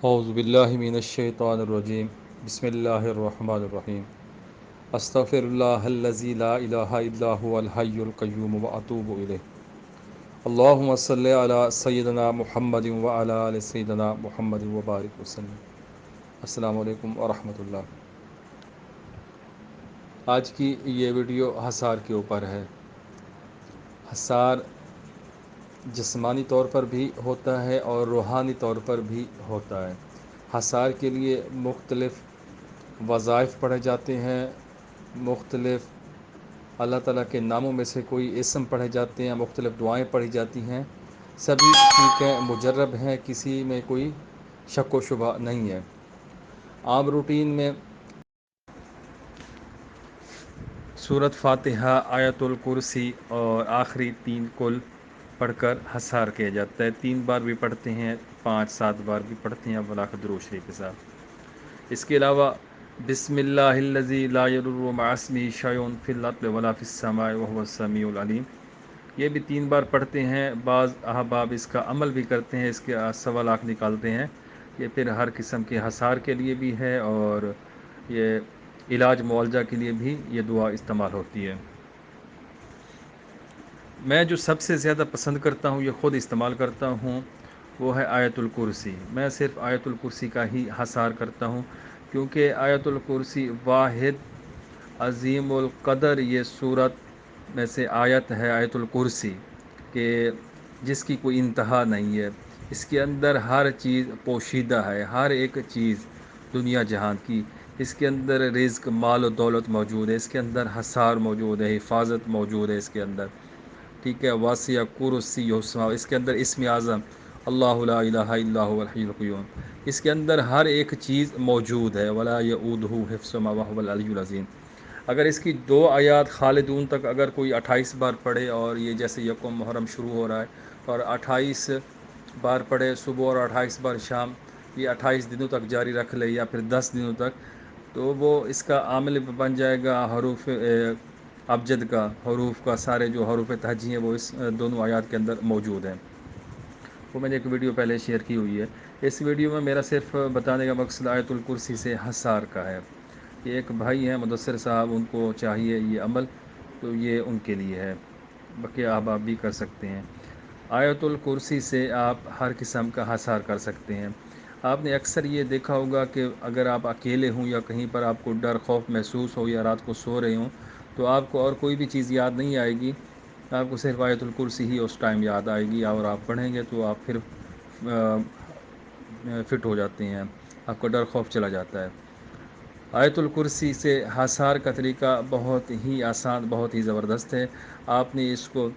اعوذ باللہ من الشیطان الرجیم بسم اللہ الرحمن الرحیم استغفر اللہ الذی لا الہ الا هو الحی القیوم واتوب الیہ اللہم صلی علی سیدنا محمد وعلی آل سیدنا محمد وبارک وسلم۔ السلام علیکم ورحمۃ اللہ۔ آج کی یہ ویڈیو حصار کے اوپر ہے۔ حصار جسمانی طور پر بھی ہوتا ہے اور روحانی طور پر بھی ہوتا ہے۔ حصار کے لیے مختلف وظائف پڑھے جاتے ہیں، مختلف اللہ تعالیٰ کے ناموں میں سے کوئی اسم پڑھے جاتے ہیں، مختلف دعائیں پڑھی جاتی ہیں، سبھی ٹھیک ہیں، مجرب ہیں، کسی میں کوئی شک و شبہ نہیں ہے۔ عام روٹین میں سورۃ فاتحہ، آیت الکرسی اور آخری 3 کل پڑھ کر حصار کیا جاتا ہے۔ 3 بار بھی پڑھتے ہیں، 5-7 بار بھی پڑھتے ہیں بالآخر درود شریف کے ساتھ۔ اس کے علاوہ بسم اللہ الذی لا یضر مع اسمہ شیء فی الارض ولا فی السماء وهو السمیع العلیم، یہ بھی 3 بار پڑھتے ہیں۔ بعض احباب اس کا عمل بھی کرتے ہیں، اس کے سوالات نکالتے ہیں۔ یہ پھر ہر قسم کے حصار کے لیے بھی ہے اور یہ علاج معالجہ کے لیے بھی یہ دعا استعمال ہوتی ہے۔ میں جو سب سے زیادہ پسند کرتا ہوں، یہ خود استعمال کرتا ہوں، وہ ہے آیت الکرسی۔ میں صرف آیت الکرسی کا ہی حصار کرتا ہوں، کیونکہ آیت الکرسی واحد عظیم القدر یہ صورت میں سے آیت ہے، آیت الکرسی، کہ جس کی کوئی انتہا نہیں ہے۔ اس کے اندر ہر چیز پوشیدہ ہے، ہر ایک چیز دنیا جہان کی۔ اس کے اندر رزق، مال و دولت موجود ہے، اس کے اندر حصار موجود ہے، حفاظت موجود ہے اس کے اندر، ٹھیک ہے۔ واسع کرسی السماوات، اس کے اندر اسم اعظم اللہ لا الہ الا هو الحی القیوم، اس کے اندر ہر ایک چیز موجود ہے۔ ولا یؤودہ حفظہما وهو العلی العظیم۔ اگر اس کی 2 آیات خالدون تک اگر کوئی 28 بار پڑھے، اور یہ جیسے یکم محرم شروع ہو رہا ہے اور 28 بار پڑھے صبح اور 28 بار شام، یہ 28 دنوں تک جاری رکھ لے یا پھر 10 دنوں تک، تو وہ اس کا عامل بن جائے گا حروف ابجد کا، حروف کا، سارے جو حروف تہجی ہیں وہ اس دونوں آیات کے اندر موجود ہیں۔ وہ میں نے ایک ویڈیو پہلے شیئر کی ہوئی ہے۔ اس ویڈیو میں میرا صرف بتانے کا مقصد آیت الکرسی سے حصار کا ہے۔ یہ ایک بھائی ہیں مدثر صاحب، ان کو چاہیے یہ عمل، تو یہ ان کے لیے ہے، باقی احباب بھی کر سکتے ہیں۔ آیت الکرسی سے آپ ہر قسم کا حصار کر سکتے ہیں۔ آپ نے اکثر یہ دیکھا ہوگا کہ اگر آپ اکیلے ہوں یا کہیں پر آپ کو ڈر خوف محسوس ہو یا رات کو سو رہے ہوں، تو آپ کو اور کوئی بھی چیز یاد نہیں آئے گی، آپ کو صرف آیت الکرسی ہی اس ٹائم یاد آئے گی، اور آپ پڑھیں گے تو آپ پھر فٹ ہو جاتے ہیں، آپ کا ڈر خوف چلا جاتا ہے۔ آیت الکرسی سے حصار کا طریقہ بہت ہی آسان، بہت ہی زبردست ہے۔ آپ نے اس کو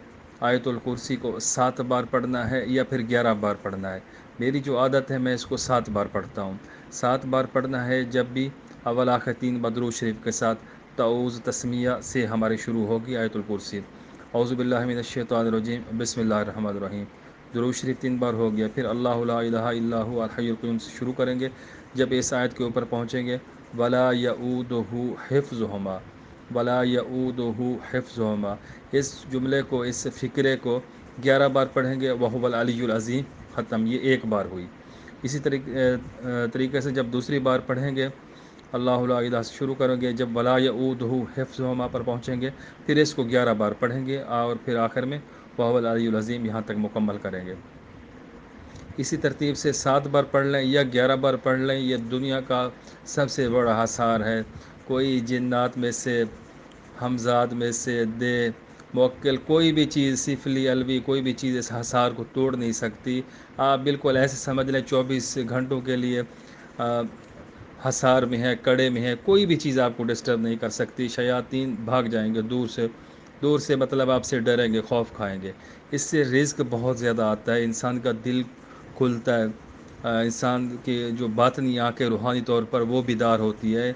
آیت الکرسی کو 7 بار پڑھنا ہے یا پھر 11 بار پڑھنا ہے۔ میری جو عادت ہے میں اس کو 7 بار پڑھتا ہوں۔ 7 بار پڑھنا ہے جب بھی اول آخر 3 درود شریف کے ساتھ تعوذ تسمیہ سے ہماری شروع ہوگی آیت الکرسی۔ اعوذ باللہ من الشیطان الرجیم، بسم اللہ الرحمن الرحیم، درود شریف 3 بار ہو گیا۔ پھر اللہ لا الہ الا هو الحی القیوم سے شروع کریں گے۔ جب اس آیت کے اوپر پہنچیں گے ولا یؤودہ حفظہما، ولا یؤودہ حفظہما، اس جملے کو، اس فقرے کو 11 بار پڑھیں گے، وہو العلی العظیم، ختم، یہ 1 بار ہوئی۔ اسی طریقے سے جب دوسری بار پڑھیں گے اللہ لا الہ سے شروع کریں گے، جب ولا یؤودہ حفظہما پر پہنچیں گے پھر اس کو 11 بار پڑھیں گے، اور پھر آخر میں وہو العلی العظیم یہاں تک مکمل کریں گے۔ اسی ترتیب سے 7 بار پڑھ لیں یا 11 بار پڑھ لیں، یہ دنیا کا سب سے بڑا حصار ہے۔ کوئی جنات میں سے، ہمزاد میں سے، دے موکل، کوئی بھی چیز، سفلی الوی، کوئی بھی چیز اس حصار کو توڑ نہیں سکتی۔ آپ بالکل ایسے سمجھ لیں 24 گھنٹوں کے لیے حصار میں ہے، کڑے میں ہے، کوئی بھی چیز آپ کو ڈسٹرب نہیں کر سکتی۔ شیاطین بھاگ جائیں گے دور سے، دور سے مطلب آپ سے ڈریں گے، خوف کھائیں گے۔ اس سے رزق بہت زیادہ آتا ہے، انسان کا دل کھلتا ہے، انسان کی جو باطنی آنکھیں روحانی طور پر وہ بیدار ہوتی ہے،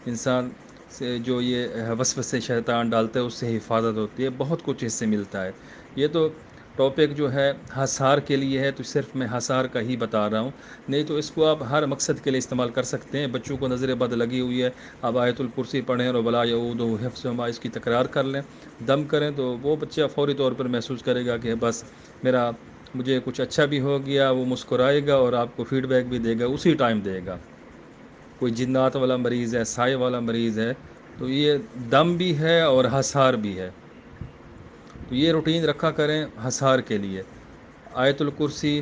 انسان سے جو یہ وسوسے شیطان ڈالتا ہے اس سے حفاظت ہوتی ہے، بہت کچھ اس سے ملتا ہے۔ یہ تو ٹاپک جو ہے حصار کے لیے ہے، تو صرف میں حصار کا ہی بتا رہا ہوں، نہیں تو اس کو آپ ہر مقصد کے لیے استعمال کر سکتے ہیں۔ بچوں کو نظر بد لگی ہوئی ہے، اب آیت الکرسی پڑھیں اور ولا یؤودہ حفظہما اس کی تکرار کر لیں، دم کریں، تو وہ بچہ فوری طور پر محسوس کرے گا کہ بس میرا مجھے کچھ اچھا بھی ہو گیا وہ مسکرائے گا اور آپ کو فیڈ بیک بھی دے گا، اسی ٹائم دے گا۔ کوئی جنات والا مریض ہے، سائے والا مریض ہے، تو یہ دم بھی ہے اور حسار بھی ہے، تو یہ روٹین رکھا کریں حسار کے لیے۔ آیت الکرسی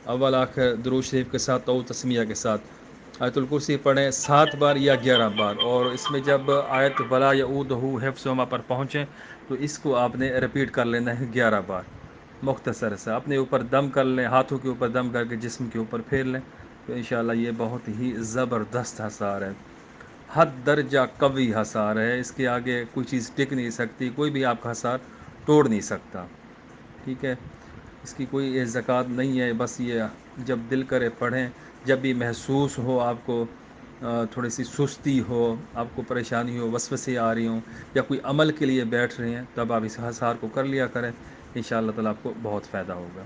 اول آخر درود شریف کے ساتھ تو تسمیہ کے ساتھ آیت الکرسی پڑھیں 7 بار یا 11 بار، اور اس میں جب آیت ولا یعودہ حفظہما پر پہنچیں تو اس کو آپ نے ریپیٹ کر لینا ہے 11 بار، مختصر سے اپنے اوپر دم کر لیں، ہاتھوں کے اوپر دم کر کے جسم کے اوپر پھیر لیں، تو انشاءاللہ یہ بہت ہی زبردست حصار ہے، حد درجہ قوی حصار ہے، اس کے آگے کوئی چیز ٹک نہیں سکتی، کوئی بھی آپ کا حصار توڑ نہیں سکتا، ٹھیک ہے۔ اس کی کوئی زکوٰۃ نہیں ہے، بس یہ جب دل کرے پڑھیں، جب بھی محسوس ہو آپ کو تھوڑی سی سستی ہو، آپ کو پریشانی ہو، وسوسے آ رہی ہوں، یا کوئی عمل کے لیے بیٹھ رہے ہیں، تب آپ اس حصار کو کر لیا کریں، انشاءاللہ تعالیٰ آپ کو بہت فائدہ ہوگا۔